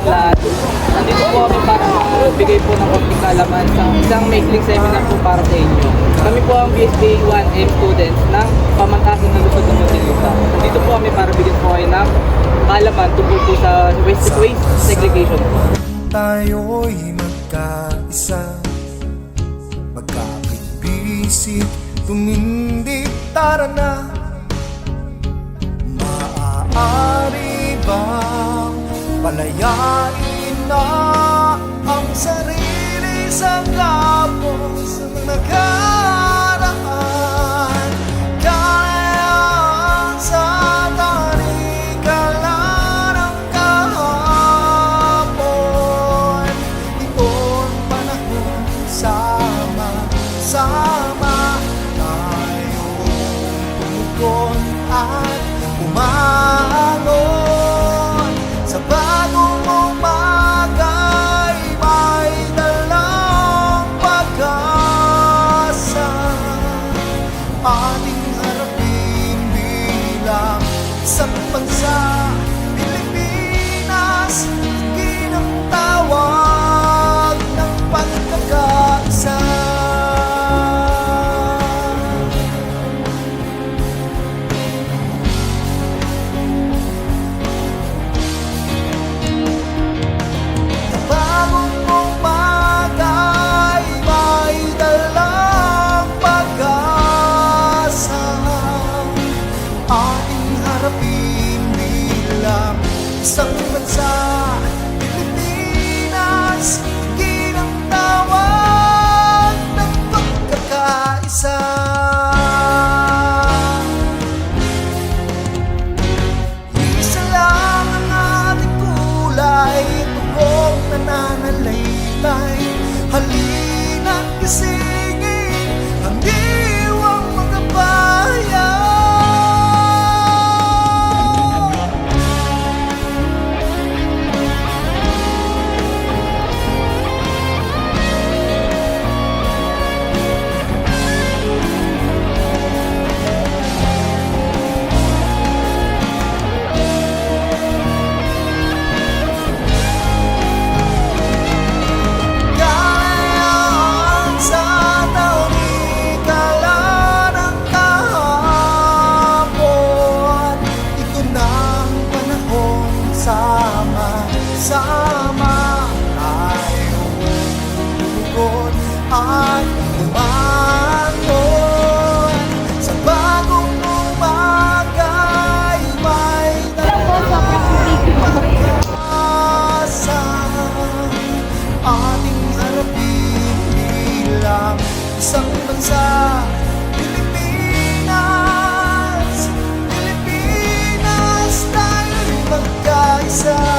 lahat. Nandito po kami para magbigay po ng konting kaalaman sa isang maikling seminar po para sa inyo. Kami po ang BSBA 1M students ng Pamantasan ng Luzon ng Muntinlupa. Nandito po kami para bigyan po kayo ng kaalaman tungkol po sa waste segregation. Tayo'y magkaisa, magkakibisip, tumindig, tara na. Maaari bang palayain na ang sarili sa kapos ng nakaraan? Kaya sa tarikalan ng kahapon, ito'y panahon sama-sama tayong tumugon at umangon. Sa bagong umaga'y may dalang pag-asa, ating harapin bilang isang bansa. Pilipinas, ginagtawag ng pagkakaisa. Isang bansa, Pilipinas, ginagtawag ng pagkakaisa. Isa lang ang ating kulay, tugong nananalaytay. Halina't gisingin ang diwang mga bayan. Sama tayong tumugon at umangon. Sa bagong umaga'y may pag-asa, ating harapin bilang isang bansa. Pilipinas, Pilipinas, tayo'y magkaisa.